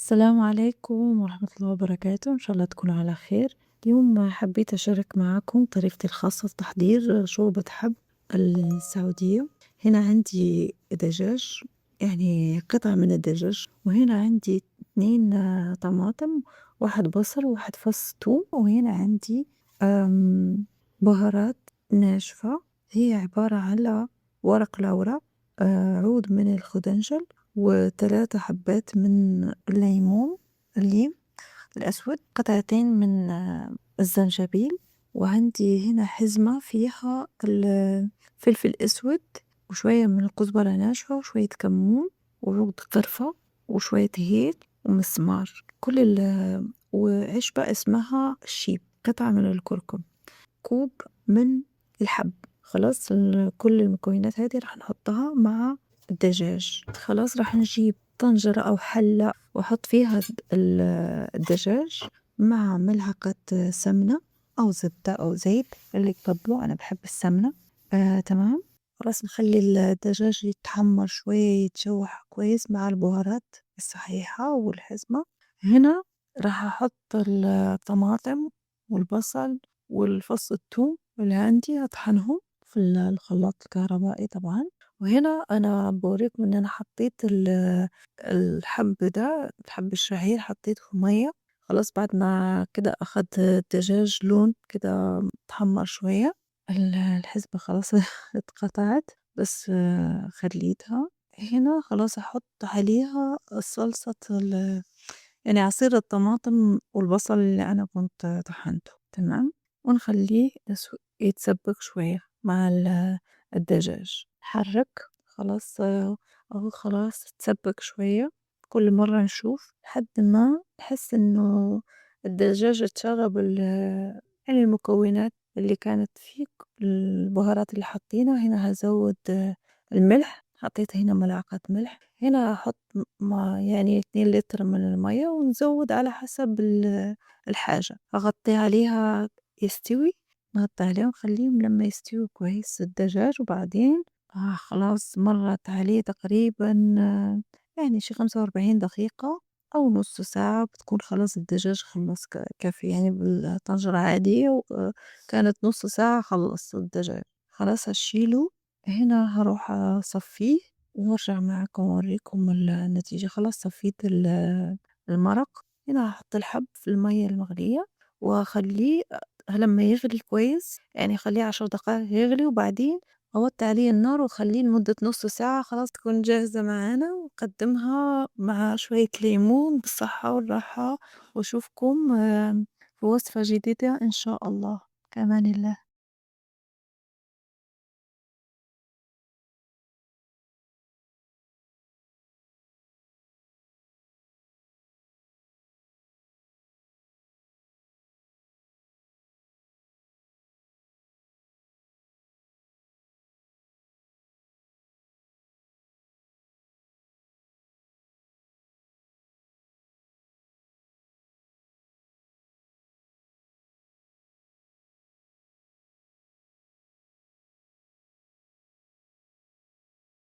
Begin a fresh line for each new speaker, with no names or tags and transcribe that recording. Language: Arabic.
السلام عليكم ورحمة الله وبركاته، إن شاء الله تكونوا على خير. اليوم حبيت أشارك معاكم طريقتي الخاصة لتحضير شوربة حب السعودية. هنا عندي دجاج، يعني قطعة من الدجاج، وهنا عندي 2 طماطم، 1 بصل، 1 فص ثوم، وهنا عندي آمم بهارات ناشفة. هي عبارة على ورق لورا، عود من الخدنجل، و3 حبات من الليم الأسود، قطعتين من الزنجبيل، وعندي هنا حزمة فيها الفلفل الأسود، وشوية من الكزبرة ناشفة، وشوية كمون، وعود قرفة، وشوية هيل، ومسمار. وعشبة اسمها الشيب، قطعة من الكركم، كوب من الحب. خلاص كل المكونات هذه راح نحطها مع الدجاج. خلاص راح نجيب طنجرة أو حلة وأحط فيها الدجاج مع ملعقة سمنة أو زبدة أو زيت اللي تفضلوا. أنا بحب السمنة. تمام. خلاص نخلي الدجاج يتحمر شوية، يتشوح كويس مع البهارات الصحيحة والحزمة. هنا راح أحط الطماطم والبصل والفص الثوم اللي عندي، أطحنهم في الخلاط الكهربائي طبعا. وهنا أنا بوريكم إن أنا حطيت الحب ده، حب الشعير، حطيته في مية. خلاص بعد ما كده أخد الدجاج لون كده اتحمر شوية، الحزبة خلاص اتقطعت، بس خليتها. هنا خلاص أحط عليها صلصة يعني عصير الطماطم والبصل اللي أنا كنت طحنته. تمام. ونخليه يتسبك شوية مع الدجاج. نحرك. خلاص أهو خلاص اتسبك شوية. كل مرة نشوف لحد ما نحس إنه الدجاج اتشرب يعني المكونات اللي كانت فيه، البهارات اللي حطينا. هنا هزود الملح، حطيت هنا ملعقة ملح. هنا هحط يعني 2 لتر من المية، ونزود على حسب الحاجة. أغطي عليها يستوي، نغطي عليه ونخليه لما يستوي كويس الدجاج. وبعدين خلاص مرت عليه تقريبا يعني شي 45 دقيقة أو نص ساعة، بتكون خلاص الدجاج خلص كافي. يعني بالطنجرة عادية وكانت نص ساعة خلص الدجاج. خلاص هشيله. هنا هروح أصفيه وارجع معاكم اوريكم النتيجة. خلاص صفيت المرق. هنا هحط الحب في المية المغلية واخليه لما يغلي كويس، يعني خليه 10 دقائق يغلي، وبعدين اوطي عليه النار وخليه لمدة نص ساعة. خلاص تكون جاهزة معانا، وقدمها مع شوية ليمون بالصحة والراحة. واشوفكم في وصفة جديدة ان شاء الله. كمان الله.